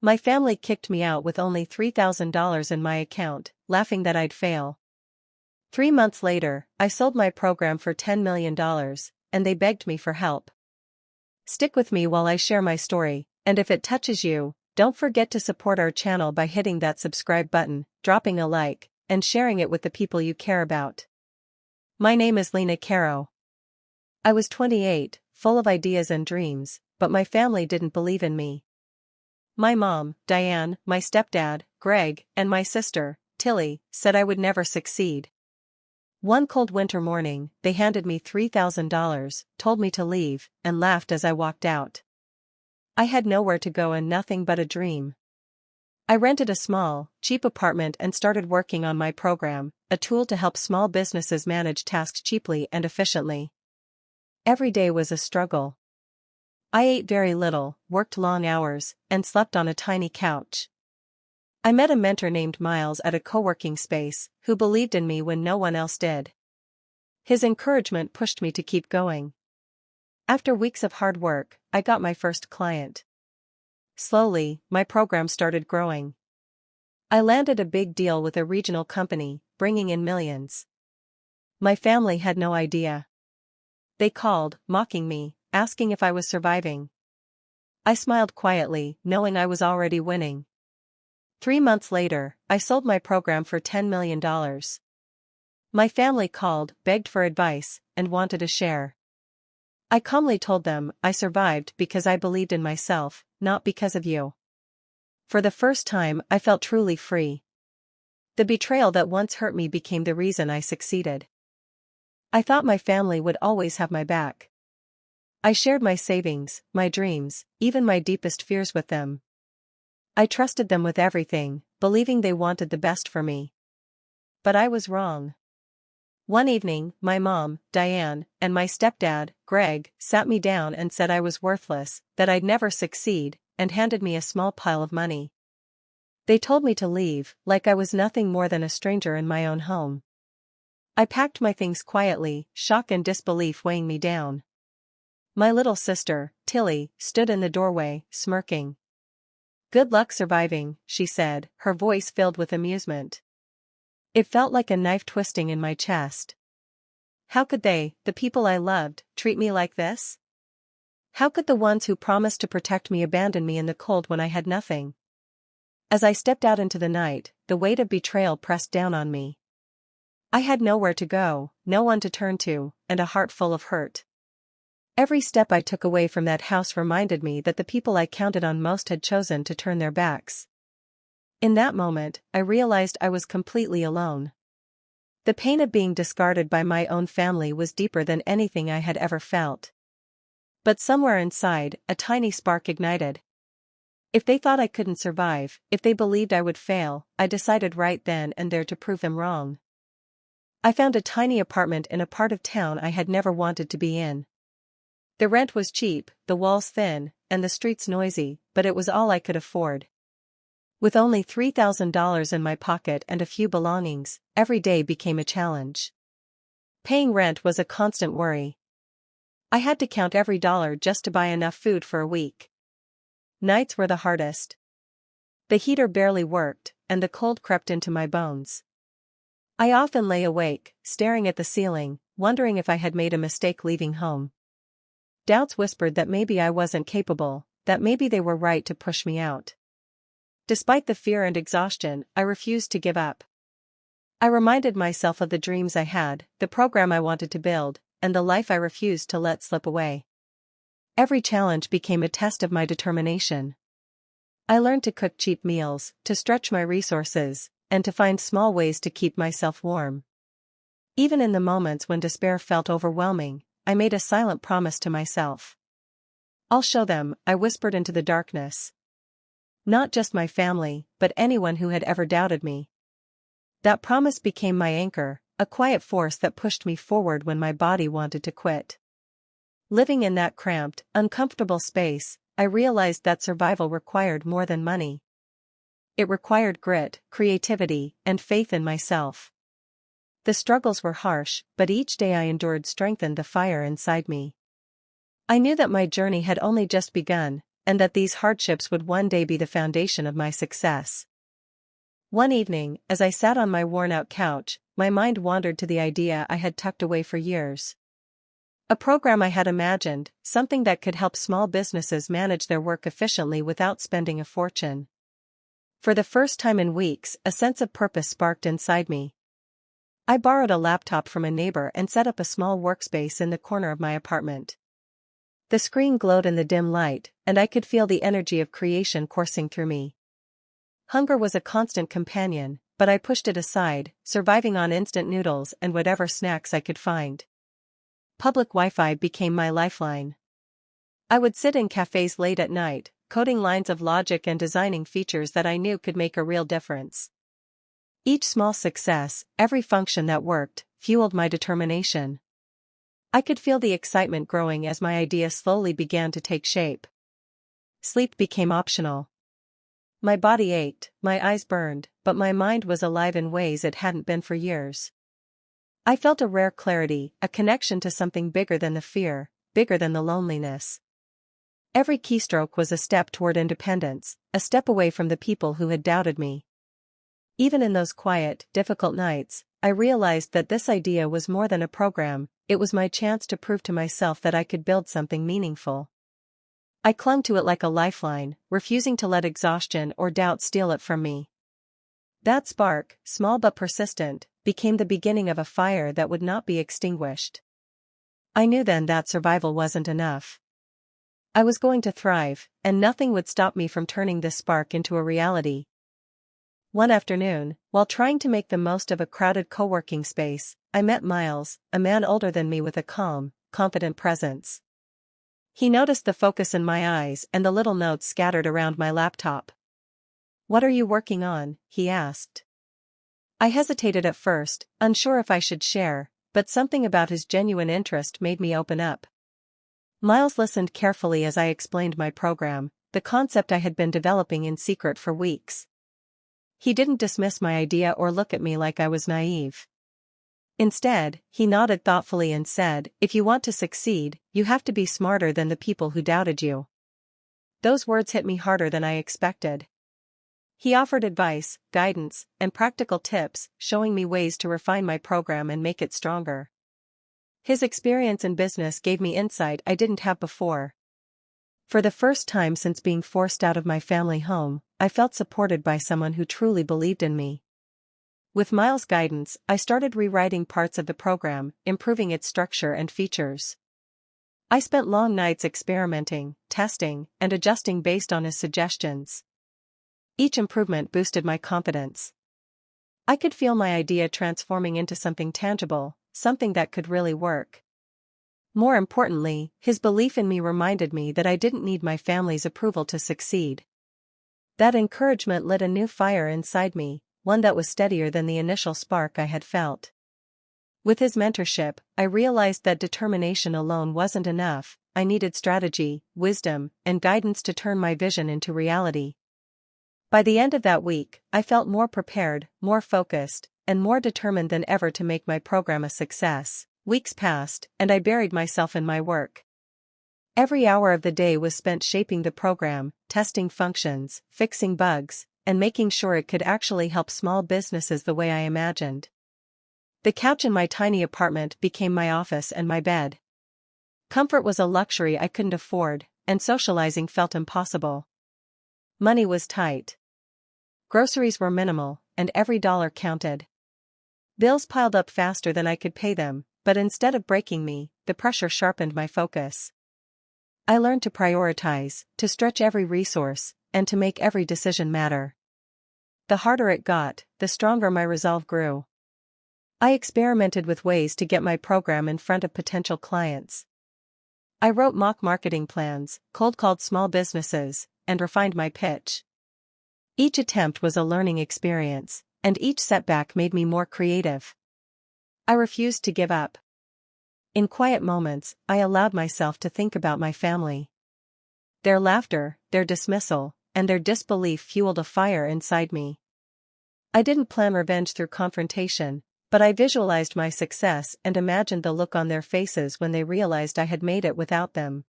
My family kicked me out with only $3,000 in my account, laughing that I'd fail. 3 months later, I sold my program for $10 million, and they begged me for help. Stick with me while I share my story, and if it touches you, don't forget to support our channel by hitting that subscribe button, dropping a like, and sharing it with the people you care about. My name is Lena Caro. I was 28, full of ideas and dreams, but my family didn't believe in me. My mom, Diane, my stepdad, Greg, and my sister, Tilly, said I would never succeed. One cold winter morning, they handed me $3,000, told me to leave, and laughed as I walked out. I had nowhere to go and nothing but a dream. I rented a small, cheap apartment and started working on my program, a tool to help small businesses manage tasks cheaply and efficiently. Every day was a struggle. I ate very little, worked long hours, and slept on a tiny couch. I met a mentor named Miles at a co-working space, who believed in me when no one else did. His encouragement pushed me to keep going. After weeks of hard work, I got my first client. Slowly, my program started growing. I landed a big deal with a regional company, bringing in millions. My family had no idea. They called, mocking me, asking if I was surviving. I smiled quietly, knowing I was already winning. 3 months later, I sold my program for $10 million. My family called, begged for advice, and wanted a share. I calmly told them I survived because I believed in myself, not because of you. For the first time, I felt truly free. The betrayal that once hurt me became the reason I succeeded. I thought my family would always have my back. I shared my savings, my dreams, even my deepest fears with them. I trusted them with everything, believing they wanted the best for me. But I was wrong. One evening, my mom, Diane, and my stepdad, Greg, sat me down and said I was worthless, that I'd never succeed, and handed me a small pile of money. They told me to leave, like I was nothing more than a stranger in my own home. I packed my things quietly, shock and disbelief weighing me down. My little sister, Tilly, stood in the doorway, smirking. "Good luck surviving," she said, her voice filled with amusement. It felt like a knife twisting in my chest. How could they, the people I loved, treat me like this? How could the ones who promised to protect me abandon me in the cold when I had nothing? As I stepped out into the night, the weight of betrayal pressed down on me. I had nowhere to go, no one to turn to, and a heart full of hurt. Every step I took away from that house reminded me that the people I counted on most had chosen to turn their backs. In that moment, I realized I was completely alone. The pain of being discarded by my own family was deeper than anything I had ever felt. But somewhere inside, a tiny spark ignited. If they thought I couldn't survive, if they believed I would fail, I decided right then and there to prove them wrong. I found a tiny apartment in a part of town I had never wanted to be in. The rent was cheap, the walls thin, and the streets noisy, but it was all I could afford. With only $3,000 in my pocket and a few belongings, every day became a challenge. Paying rent was a constant worry. I had to count every dollar just to buy enough food for a week. Nights were the hardest. The heater barely worked, and the cold crept into my bones. I often lay awake, staring at the ceiling, wondering if I had made a mistake leaving home. Doubts whispered that maybe I wasn't capable, that maybe they were right to push me out. Despite the fear and exhaustion, I refused to give up. I reminded myself of the dreams I had, the program I wanted to build, and the life I refused to let slip away. Every challenge became a test of my determination. I learned to cook cheap meals, to stretch my resources, and to find small ways to keep myself warm. Even in the moments when despair felt overwhelming, I made a silent promise to myself. "I'll show them," I whispered into the darkness. Not just my family, but anyone who had ever doubted me. That promise became my anchor, a quiet force that pushed me forward when my body wanted to quit. Living in that cramped, uncomfortable space, I realized that survival required more than money. It required grit, creativity, and faith in myself. The struggles were harsh, but each day I endured strengthened the fire inside me. I knew that my journey had only just begun, and that these hardships would one day be the foundation of my success. One evening, as I sat on my worn-out couch, my mind wandered to the idea I had tucked away for years. A program I had imagined, something that could help small businesses manage their work efficiently without spending a fortune. For the first time in weeks, a sense of purpose sparked inside me. I borrowed a laptop from a neighbor and set up a small workspace in the corner of my apartment. The screen glowed in the dim light, and I could feel the energy of creation coursing through me. Hunger was a constant companion, but I pushed it aside, surviving on instant noodles and whatever snacks I could find. Public Wi-Fi became my lifeline. I would sit in cafes late at night, coding lines of logic and designing features that I knew could make a real difference. Each small success, every function that worked, fueled my determination. I could feel the excitement growing as my idea slowly began to take shape. Sleep became optional. My body ached, my eyes burned, but my mind was alive in ways it hadn't been for years. I felt a rare clarity, a connection to something bigger than the fear, bigger than the loneliness. Every keystroke was a step toward independence, a step away from the people who had doubted me. Even in those quiet, difficult nights, I realized that this idea was more than a program, it was my chance to prove to myself that I could build something meaningful. I clung to it like a lifeline, refusing to let exhaustion or doubt steal it from me. That spark, small but persistent, became the beginning of a fire that would not be extinguished. I knew then that survival wasn't enough. I was going to thrive, and nothing would stop me from turning this spark into a reality. One afternoon, while trying to make the most of a crowded co-working space, I met Miles, a man older than me with a calm, confident presence. He noticed the focus in my eyes and the little notes scattered around my laptop. "What are you working on?" he asked. I hesitated at first, unsure if I should share, but something about his genuine interest made me open up. Miles listened carefully as I explained my program, the concept I had been developing in secret for weeks. He didn't dismiss my idea or look at me like I was naive. Instead, he nodded thoughtfully and said, "If you want to succeed, you have to be smarter than the people who doubted you." Those words hit me harder than I expected. He offered advice, guidance, and practical tips, showing me ways to refine my program and make it stronger. His experience in business gave me insight I didn't have before. For the first time since being forced out of my family home, I felt supported by someone who truly believed in me. With Miles' guidance, I started rewriting parts of the program, improving its structure and features. I spent long nights experimenting, testing, and adjusting based on his suggestions. Each improvement boosted my confidence. I could feel my idea transforming into something tangible, something that could really work. More importantly, his belief in me reminded me that I didn't need my family's approval to succeed. That encouragement lit a new fire inside me, one that was steadier than the initial spark I had felt. With his mentorship, I realized that determination alone wasn't enough, I needed strategy, wisdom, and guidance to turn my vision into reality. By the end of that week, I felt more prepared, more focused, and more determined than ever to make my program a success. Weeks passed, and I buried myself in my work. Every hour of the day was spent shaping the program, testing functions, fixing bugs, and making sure it could actually help small businesses the way I imagined. The couch in my tiny apartment became my office and my bed. Comfort was a luxury I couldn't afford, and socializing felt impossible. Money was tight. Groceries were minimal, and every dollar counted. Bills piled up faster than I could pay them, but instead of breaking me, the pressure sharpened my focus. I learned to prioritize, to stretch every resource, and to make every decision matter. The harder it got, the stronger my resolve grew. I experimented with ways to get my program in front of potential clients. I wrote mock marketing plans, cold-called small businesses, and refined my pitch. Each attempt was a learning experience, and each setback made me more creative. I refused to give up. In quiet moments, I allowed myself to think about my family. Their laughter, their dismissal, and their disbelief fueled a fire inside me. I didn't plan revenge through confrontation, but I visualized my success and imagined the look on their faces when they realized I had made it without them.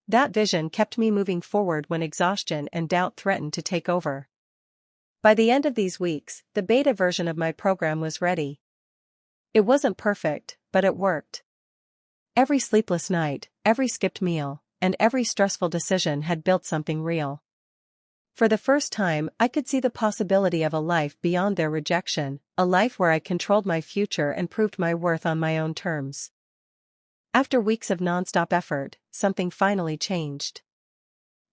That vision kept me moving forward when exhaustion and doubt threatened to take over. By the end of these weeks, the beta version of my program was ready. It wasn't perfect, but it worked. Every sleepless night, every skipped meal, and every stressful decision had built something real. For the first time, I could see the possibility of a life beyond their rejection, a life where I controlled my future and proved my worth on my own terms. After weeks of non-stop effort, something finally changed.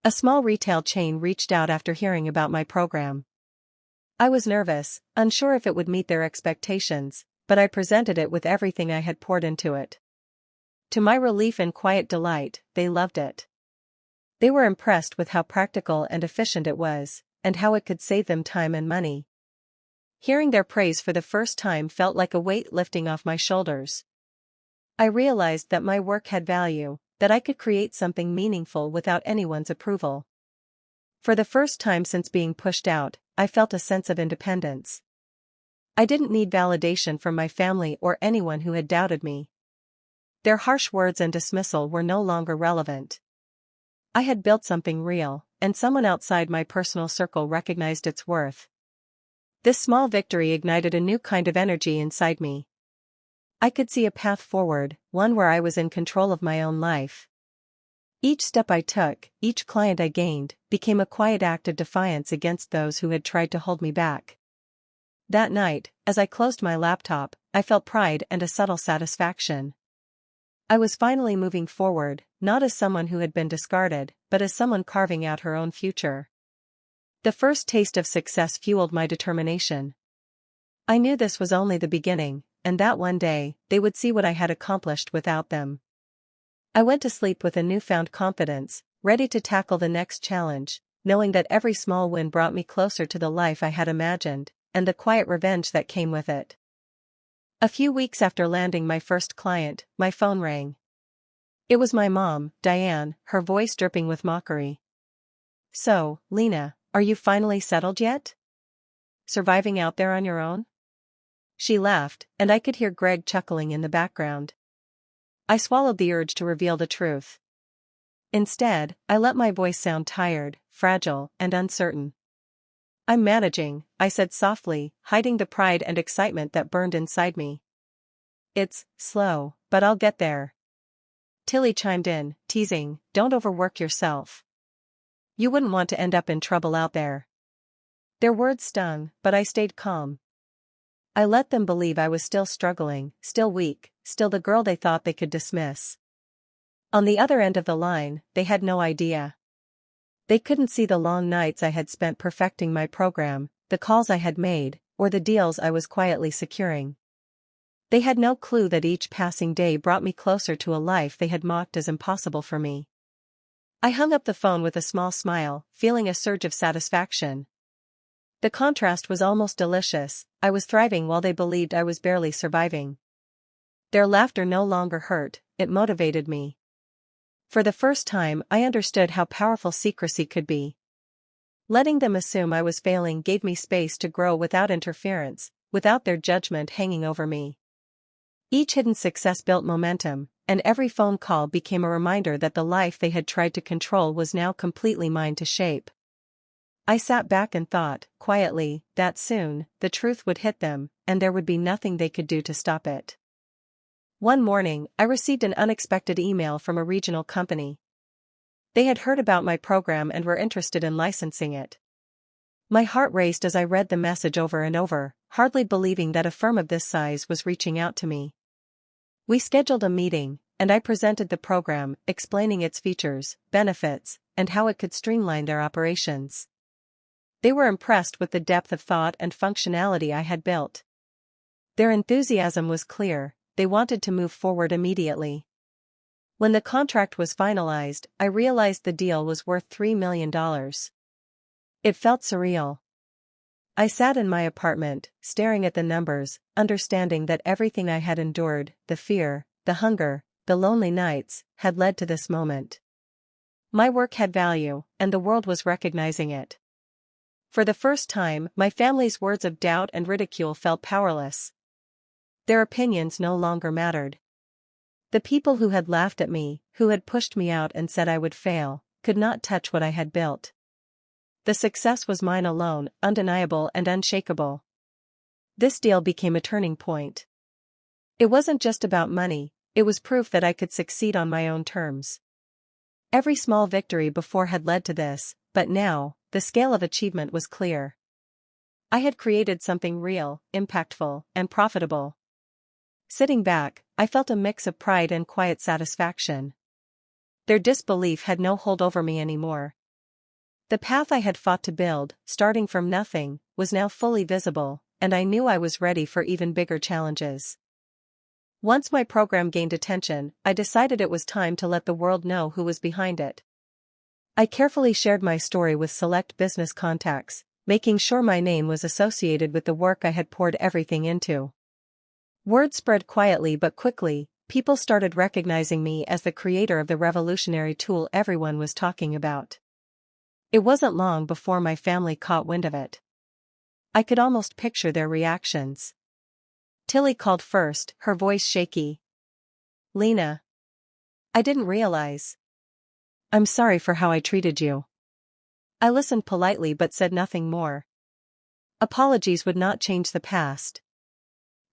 A small retail chain reached out after hearing about my program. I was nervous, unsure if it would meet their expectations, but I presented it with everything I had poured into it. To my relief and quiet delight, they loved it. They were impressed with how practical and efficient it was, and how it could save them time and money. Hearing their praise for the first time felt like a weight lifting off my shoulders. I realized that my work had value, that I could create something meaningful without anyone's approval. For the first time since being pushed out, I felt a sense of independence. I didn't need validation from my family or anyone who had doubted me. Their harsh words and dismissal were no longer relevant. I had built something real, and someone outside my personal circle recognized its worth. This small victory ignited a new kind of energy inside me. I could see a path forward, one where I was in control of my own life. Each step I took, each client I gained, became a quiet act of defiance against those who had tried to hold me back. That night, as I closed my laptop, I felt pride and a subtle satisfaction. I was finally moving forward, not as someone who had been discarded, but as someone carving out her own future. The first taste of success fueled my determination. I knew this was only the beginning, and that one day, they would see what I had accomplished without them. I went to sleep with a newfound confidence, ready to tackle the next challenge, knowing that every small win brought me closer to the life I had imagined, and the quiet revenge that came with it. A few weeks after landing my first client, my phone rang. It was my mom, Diane, her voice dripping with mockery. "So, Lena, are you finally settled yet? Surviving out there on your own?" She laughed, and I could hear Greg chuckling in the background. I swallowed the urge to reveal the truth. Instead, I let my voice sound tired, fragile, and uncertain. "I'm managing," I said softly, hiding the pride and excitement that burned inside me. "It's slow, but I'll get there." Tilly chimed in, teasing, "Don't overwork yourself. You wouldn't want to end up in trouble out there." Their words stung, but I stayed calm. I let them believe I was still struggling, still weak, still the girl they thought they could dismiss. On the other end of the line, they had no idea. They couldn't see the long nights I had spent perfecting my program, the calls I had made, or the deals I was quietly securing. They had no clue that each passing day brought me closer to a life they had mocked as impossible for me. I hung up the phone with a small smile, feeling a surge of satisfaction. The contrast was almost delicious. I was thriving while they believed I was barely surviving. Their laughter no longer hurt, it motivated me. For the first time, I understood how powerful secrecy could be. Letting them assume I was failing gave me space to grow without interference, without their judgment hanging over me. Each hidden success built momentum, and every phone call became a reminder that the life they had tried to control was now completely mine to shape. I sat back and thought, quietly, that soon, the truth would hit them, and there would be nothing they could do to stop it. One morning, I received an unexpected email from a regional company. They had heard about my program and were interested in licensing it. My heart raced as I read the message over and over, hardly believing that a firm of this size was reaching out to me. We scheduled a meeting, and I presented the program, explaining its features, benefits, and how it could streamline their operations. They were impressed with the depth of thought and functionality I had built. Their enthusiasm was clear. They wanted to move forward immediately. When the contract was finalized, I realized the deal was worth $3 million. It felt surreal. I sat in my apartment, staring at the numbers, understanding that everything I had endured, the fear, the hunger, the lonely nights, had led to this moment. My work had value, and the world was recognizing it. For the first time, my family's words of doubt and ridicule felt powerless. Their opinions no longer mattered. The people who had laughed at me, who had pushed me out and said I would fail, could not touch what I had built. The success was mine alone, undeniable and unshakable. This deal became a turning point. It wasn't just about money, it was proof that I could succeed on my own terms. Every small victory before had led to this, but now, the scale of achievement was clear. I had created something real, impactful, and profitable. Sitting back, I felt a mix of pride and quiet satisfaction. Their disbelief had no hold over me anymore. The path I had fought to build, starting from nothing, was now fully visible, and I knew I was ready for even bigger challenges. Once my program gained attention, I decided it was time to let the world know who was behind it. I carefully shared my story with select business contacts, making sure my name was associated with the work I had poured everything into. Word spread quietly but quickly, people started recognizing me as the creator of the revolutionary tool everyone was talking about. It wasn't long before my family caught wind of it. I could almost picture their reactions. Tilly called first, her voice shaky. "Lena. I didn't realize. I'm sorry for how I treated you." I listened politely but said nothing more. Apologies would not change the past.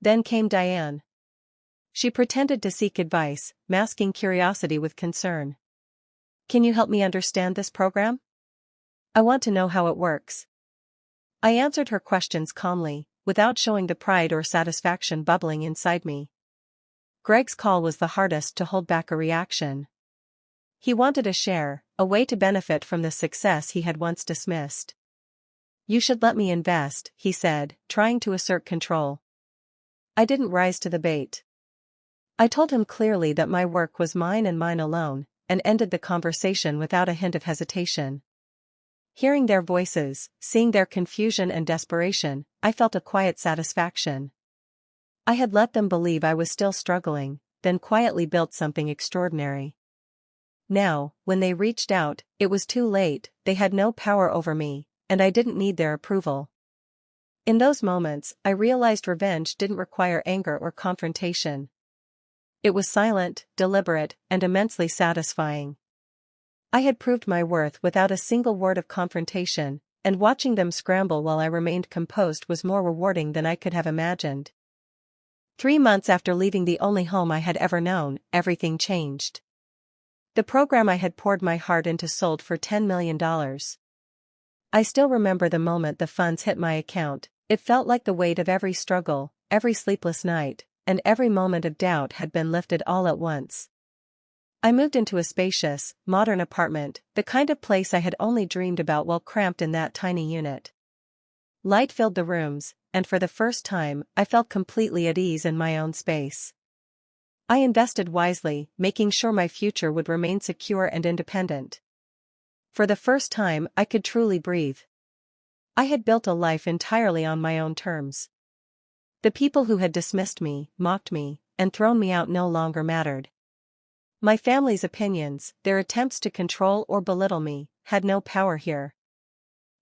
Then came Diane. She pretended to seek advice, masking curiosity with concern. "Can you help me understand this program? I want to know how it works." I answered her questions calmly, without showing the pride or satisfaction bubbling inside me. Greg's call was the hardest to hold back a reaction. He wanted a share, a way to benefit from the success he had once dismissed. "You should let me invest," he said, trying to assert control. I didn't rise to the bait. I told him clearly that my work was mine and mine alone, and ended the conversation without a hint of hesitation. Hearing their voices, seeing their confusion and desperation, I felt a quiet satisfaction. I had let them believe I was still struggling, then quietly built something extraordinary. Now, when they reached out, it was too late, they had no power over me, and I didn't need their approval. In those moments, I realized revenge didn't require anger or confrontation. It was silent, deliberate, and immensely satisfying. I had proved my worth without a single word of confrontation, and watching them scramble while I remained composed was more rewarding than I could have imagined. 3 months after leaving the only home I had ever known, everything changed. The program I had poured my heart into sold for $10 million. I still remember the moment the funds hit my account. It felt like the weight of every struggle, every sleepless night, and every moment of doubt had been lifted all at once. I moved into a spacious, modern apartment, the kind of place I had only dreamed about while cramped in that tiny unit. Light filled the rooms, and for the first time, I felt completely at ease in my own space. I invested wisely, making sure my future would remain secure and independent. For the first time, I could truly breathe. I had built a life entirely on my own terms. The people who had dismissed me, mocked me, and thrown me out no longer mattered. My family's opinions, their attempts to control or belittle me, had no power here.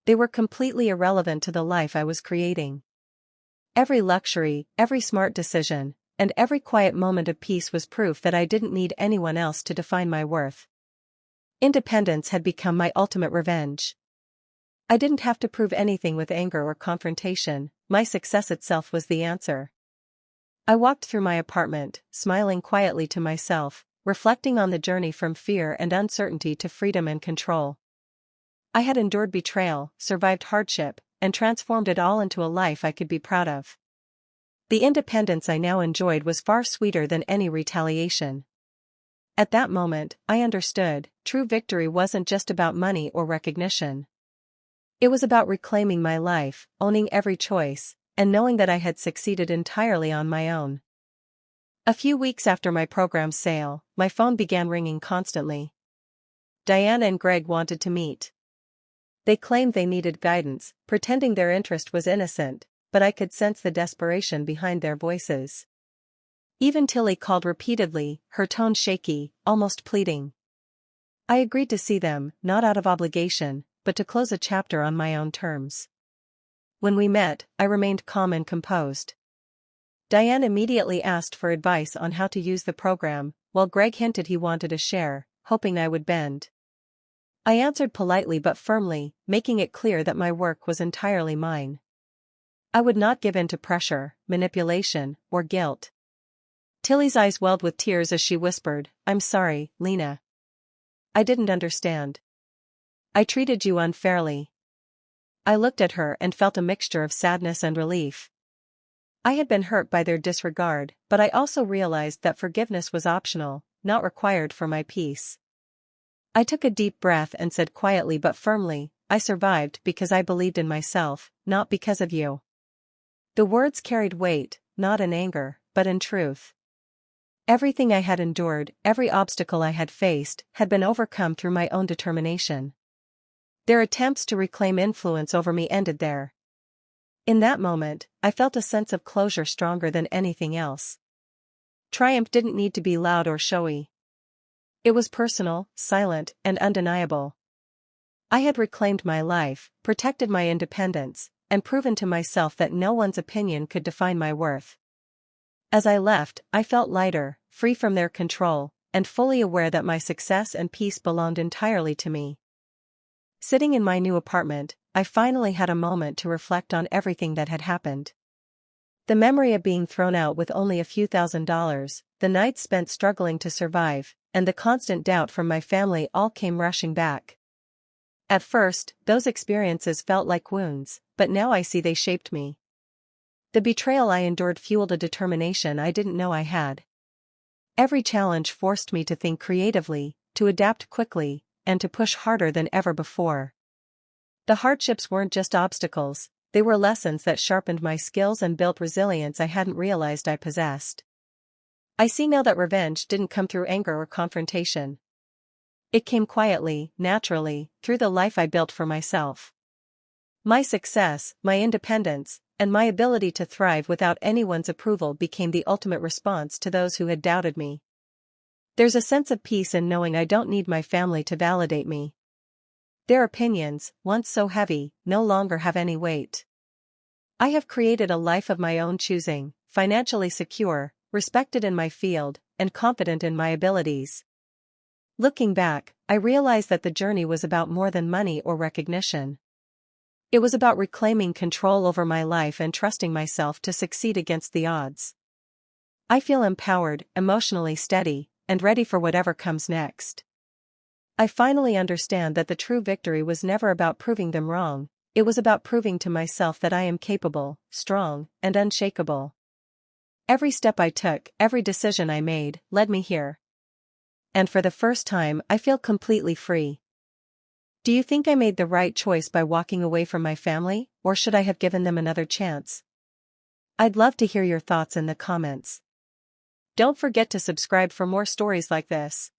They were completely irrelevant to the life I was creating. Every luxury, every smart decision, and every quiet moment of peace was proof that I didn't need anyone else to define my worth. Independence had become my ultimate revenge. I didn't have to prove anything with anger or confrontation, my success itself was the answer. I walked through my apartment, smiling quietly to myself, reflecting on the journey from fear and uncertainty to freedom and control. I had endured betrayal, survived hardship, and transformed it all into a life I could be proud of. The independence I now enjoyed was far sweeter than any retaliation. At that moment, I understood, true victory wasn't just about money or recognition. It was about reclaiming my life, owning every choice, and knowing that I had succeeded entirely on my own. A few weeks after my program's sale, my phone began ringing constantly. Diane and Greg wanted to meet. They claimed they needed guidance, pretending their interest was innocent, but I could sense the desperation behind their voices. Even Tilly called repeatedly, her tone shaky, almost pleading. I agreed to see them, not out of obligation, but to close a chapter on my own terms. When we met, I remained calm and composed. Diane immediately asked for advice on how to use the program, while Greg hinted he wanted a share, hoping I would bend. I answered politely but firmly, making it clear that my work was entirely mine. I would not give in to pressure, manipulation, or guilt. Tilly's eyes welled with tears as she whispered, "I'm sorry, Lena. I didn't understand. I treated you unfairly." I looked at her and felt a mixture of sadness and relief. I had been hurt by their disregard, but I also realized that forgiveness was optional, not required for my peace. I took a deep breath and said quietly but firmly, "I survived because I believed in myself, not because of you." The words carried weight, not in anger, but in truth. Everything I had endured, every obstacle I had faced, had been overcome through my own determination. Their attempts to reclaim influence over me ended there. In that moment, I felt a sense of closure stronger than anything else. Triumph didn't need to be loud or showy. It was personal, silent, and undeniable. I had reclaimed my life, protected my independence, and proven to myself that no one's opinion could define my worth. As I left, I felt lighter, free from their control, and fully aware that my success and peace belonged entirely to me. Sitting in my new apartment, I finally had a moment to reflect on everything that had happened. The memory of being thrown out with only a few $1,000s, the nights spent struggling to survive, and the constant doubt from my family all came rushing back. At first, those experiences felt like wounds, but now I see they shaped me. The betrayal I endured fueled a determination I didn't know I had. Every challenge forced me to think creatively, to adapt quickly, and to push harder than ever before. The hardships weren't just obstacles, they were lessons that sharpened my skills and built resilience I hadn't realized I possessed. I see now that revenge didn't come through anger or confrontation. It came quietly, naturally, through the life I built for myself. My success, my independence, and my ability to thrive without anyone's approval became the ultimate response to those who had doubted me. There's a sense of peace in knowing I don't need my family to validate me. Their opinions, once so heavy, no longer have any weight. I have created a life of my own choosing, financially secure, respected in my field, and confident in my abilities. Looking back, I realize that the journey was about more than money or recognition. It was about reclaiming control over my life and trusting myself to succeed against the odds. I feel empowered, emotionally steady, and ready for whatever comes next. I finally understand that the true victory was never about proving them wrong, it was about proving to myself that I am capable, strong, and unshakable. Every step I took, every decision I made, led me here. And for the first time, I feel completely free. Do you think I made the right choice by walking away from my family, or should I have given them another chance? I'd love to hear your thoughts in the comments. Don't forget to subscribe for more stories like this.